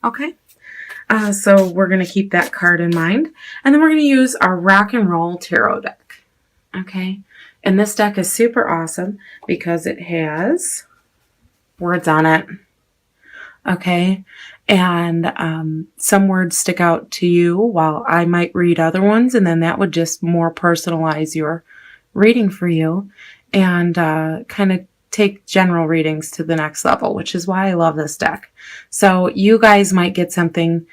Okay. So we're going to keep that card in mind. And then we're going to use our Rock and Roll Tarot deck. Okay. And this deck is super awesome because it has words on it. Okay. And some words stick out to you while I might read other ones. And then that would just more personalize your reading for you and kind of take general readings to the next level, which is why I love this deck. So you guys might get something,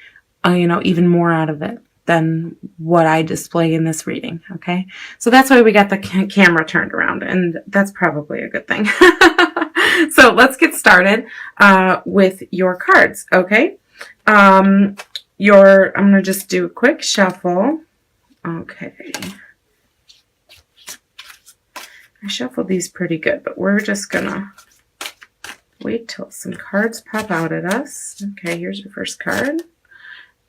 even more out of it than what I display in this reading. Okay. So that's why we got the camera turned around, and that's probably a good thing. So let's get started with your cards. Okay. I'm going to just do a quick shuffle. Okay. I shuffled these pretty good, but we're just going to wait till some cards pop out at us. Okay, here's your first card.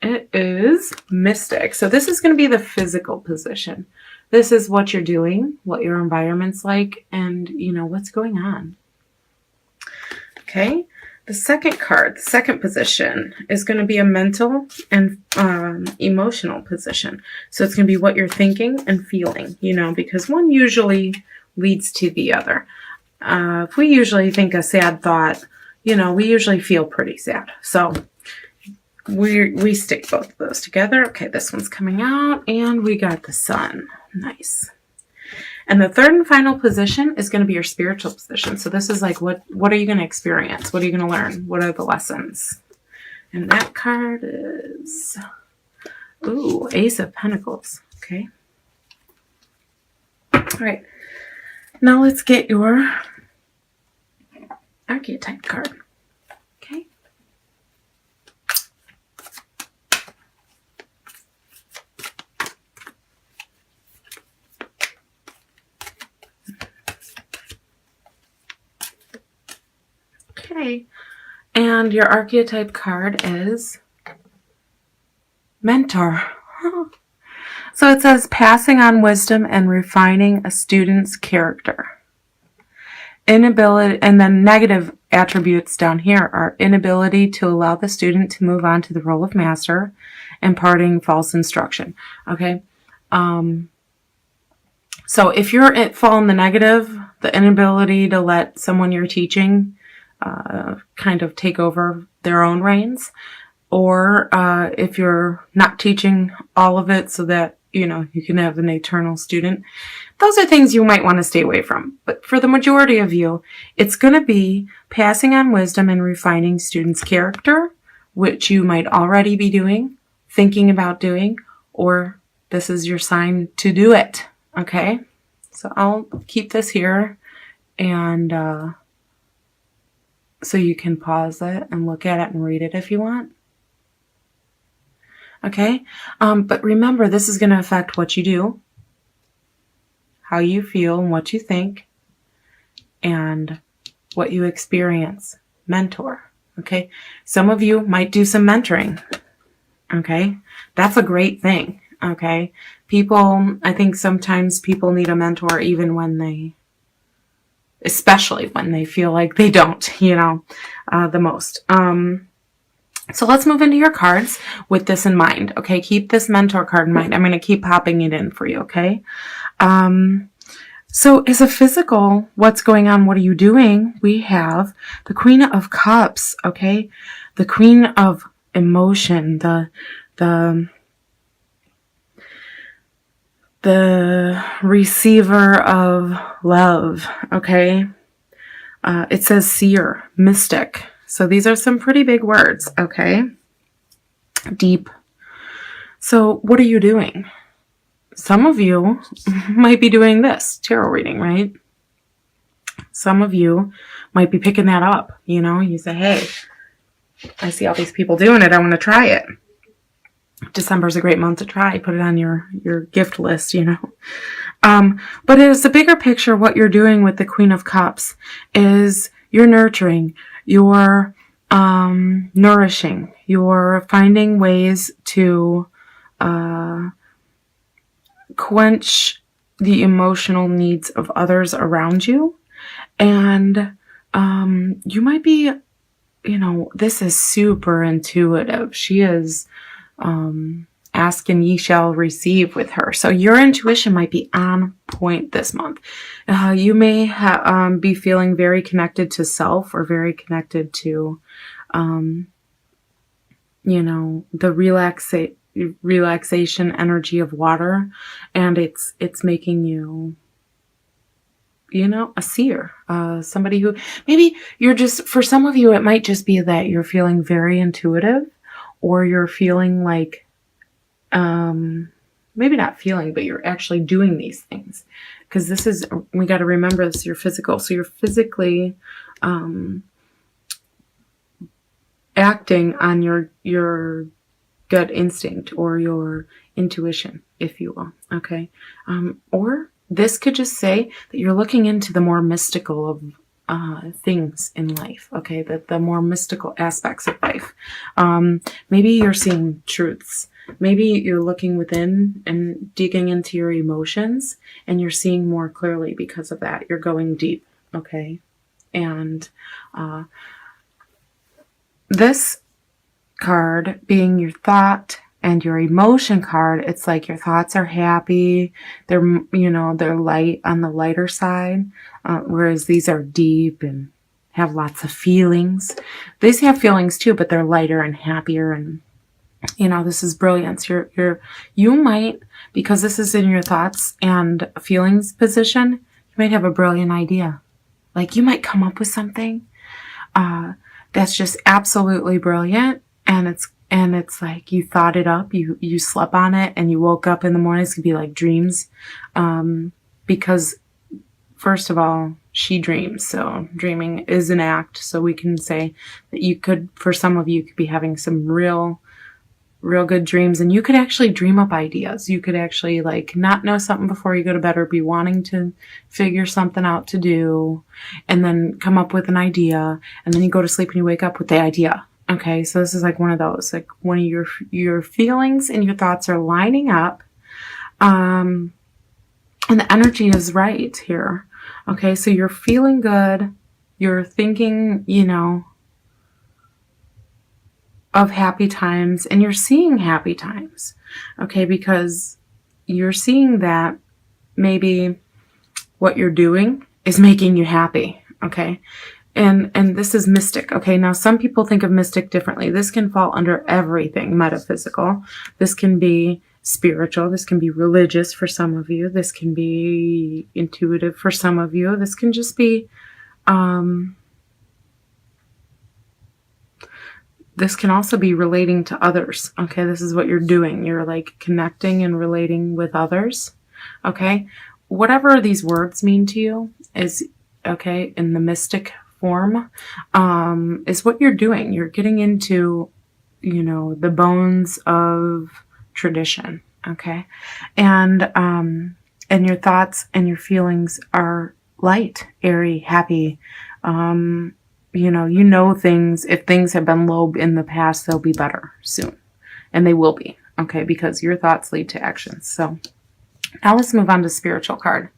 It is Mystic. So this is going to be the physical position. This is what you're doing, what your environment's like, and, what's going on. Okay, the second card, the second position, is going to be a mental and emotional position. So it's going to be what you're thinking and feeling, because one usually leads to the other. If we usually think a sad thought, we usually feel pretty sad. So we stick both of those together. Okay, this one's coming out, and we got the Sun. Nice. And the third and final position is going to be your spiritual position. So this is like, what are you going to experience? What are you going to learn? What are the lessons? And that card is, Ace of Pentacles. Okay. All right. Now let's get your archetype card. Okay. Okay. And your archetype card is Mentor. So it says passing on wisdom and refining a student's character. Inability, and then negative attributes down here are inability to allow the student to move on to the role of master, imparting false instruction. Okay. So if you're fall in the negative, the inability to let someone you're teaching kind of take over their own reins, or if you're not teaching all of it so that you can have an eternal student. Those are things you might want to stay away from. But for the majority of you, it's going to be passing on wisdom and refining students' character, which you might already be doing, thinking about doing, or this is your sign to do it. Okay? So I'll keep this here, and so you can pause it and look at it and read it if you want. Okay, but remember, this is going to affect what you do, how you feel, and what you think, and what you experience. Mentor. Okay, some of you might do some mentoring. Okay, that's a great thing. Okay, I think sometimes people need a mentor even when especially when they feel like they don't, the most. So let's move into your cards with this in mind. Okay, keep this mentor card in mind. I'm going to keep popping it in for you, okay? So as a physical, what's going on? What are you doing? We have the Queen of Cups, okay? The Queen of Emotion, the receiver of love, okay? It says seer, mystic. So these are some pretty big words, okay? Deep. So what are you doing? Some of you might be doing this, tarot reading, right? Some of you might be picking that up, You say, hey, I see all these people doing it. I want to try it. December's a great month to try. Put it on your gift list, But as a bigger picture, what you're doing with the Queen of Cups is you're nurturing, you're nourishing, you're finding ways to quench the emotional needs of others around you. And you might be you know, this is super intuitive. She is ask and ye shall receive with her. So your intuition might be on point this month. You may be feeling very connected to self, or very connected to, you know, the relaxation energy of water, and it's making you, you know, a seer, somebody who maybe you're just, for some of you, it might just be that you're feeling very intuitive, or you're feeling like, maybe not feeling, but you're actually doing these things. Because this is, we got to remember, this is your physical. So you're physically acting on your gut instinct, or your intuition, if you will. Okay. Or this could just say that you're looking into the more mystical of things in life. Okay. The more mystical aspects of life. Maybe you're seeing truths. Maybe you're looking within and digging into your emotions, and you're seeing more clearly because of that. You're going deep. Okay. And this card being your thought and your emotion card, it's like your thoughts are happy. They're, you know, they're light, on the lighter side, whereas these are deep and have lots of feelings. These have feelings too, but they're lighter and happier, and you know, this is brilliance. You might, because this is in your thoughts and feelings position, you might have a brilliant idea. Like you might come up with something that's just absolutely brilliant, and it's like you thought it up, you slept on it, and you woke up in the morning. It's gonna be like dreams, because first of all, she dreams, so dreaming is an act. So we can say that you could, for some of you, could be having some real good dreams, and you could actually dream up ideas. You could actually like not know something before you go to bed, or be wanting to figure something out to do, and then come up with an idea, and then you go to sleep and you wake up with the idea. Okay, so this is like one of those, like one of your feelings and your thoughts are lining up, and the energy is right here. Okay, so you're feeling good, you're thinking, you know, of happy times, and you're seeing happy times. Okay, because you're seeing that maybe what you're doing is making you happy. Okay, and this is mystic. Okay, now some people think of mystic differently. This can fall under everything metaphysical. This can be spiritual. This can be religious for some of you. This can be intuitive for some of you. This can just be this can also be relating to others. Okay, this is what you're doing. You're like connecting and relating with others. Okay, whatever these words mean to you is, okay, in the mystic form, is what you're doing. You're getting into, you know, the bones of tradition. Okay, and your thoughts and your feelings are light, airy, happy. You know things, if things have been low in the past, they'll be better soon. And they will be, okay, because your thoughts lead to actions. So now let's move on to spiritual card.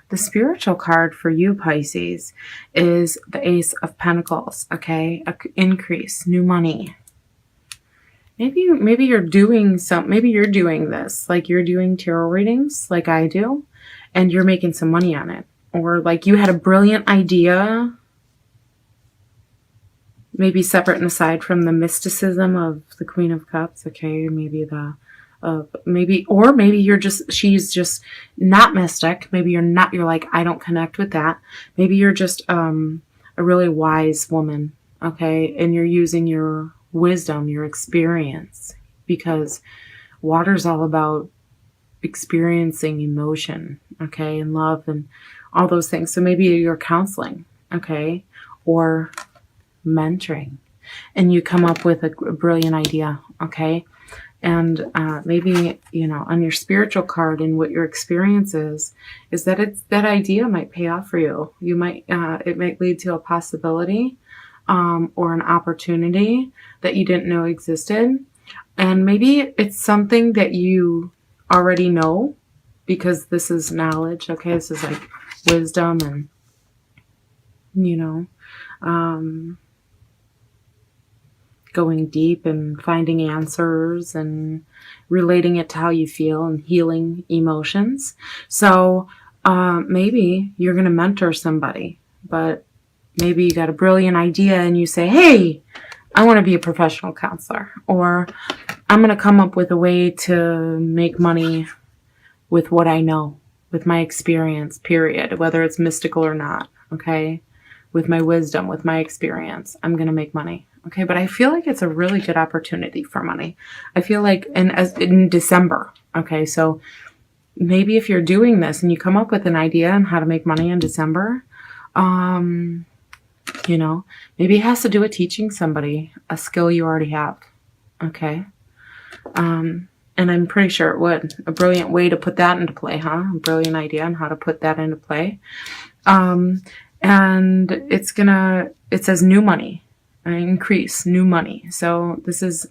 The spiritual card for you, Pisces, is the Ace of Pentacles, okay? Increase, new money. Maybe you're doing maybe you're doing this, like you're doing tarot readings like I do, and you're making some money on it. Or like you had a brilliant idea, maybe separate and aside from the mysticism of the Queen of Cups. Okay, maybe she's just not mystic. Maybe you're like, I don't connect with that. Maybe you're just a really wise woman. Okay, and you're using your wisdom, your experience, because water's all about experiencing emotion, okay, and love and all those things. So maybe you're counseling, okay, or mentoring, and you come up with a brilliant idea, okay, and maybe, you know, on your spiritual card, and what your experience is that that idea might pay off for you. You might it might lead to a possibility, or an opportunity that you didn't know existed, and maybe it's something that you already know, because this is knowledge, okay, this is like wisdom, and you know, going deep and finding answers and relating it to how you feel and healing emotions. So maybe you're going to mentor somebody, but maybe you got a brilliant idea and you say, hey, I want to be a professional counselor, or I'm going to come up with a way to make money with what I know, with my experience, period, whether it's mystical or not, okay? With my wisdom, with my experience, I'm going to make money, okay? But I feel like it's a really good opportunity for money. I feel like in December, okay? So maybe if you're doing this and you come up with an idea on how to make money in December, you know, maybe it has to do with teaching somebody a skill you already have, okay? And I'm pretty sure it would. A brilliant way to put that into play, huh? A brilliant idea on how to put that into play. And it says new money, increase, new money. So this is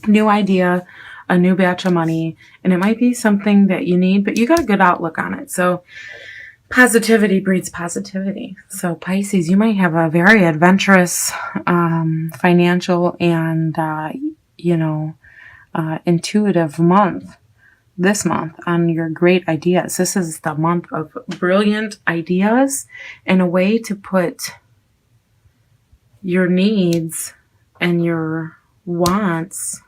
new idea, a new batch of money, and it might be something that you need, but you got a good outlook on it. So positivity breeds positivity. So Pisces, you might have a very adventurous, financial and, intuitive month this month on your great ideas. This is the month of brilliant ideas and a way to put your needs and your wants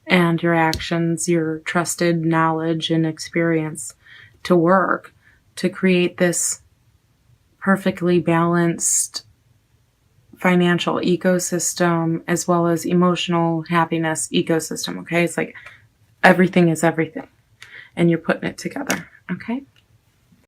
and your actions, your trusted knowledge and experience to work to create this perfectly balanced financial ecosystem as well as emotional happiness ecosystem, okay? It's like everything is everything and you're putting it together, okay?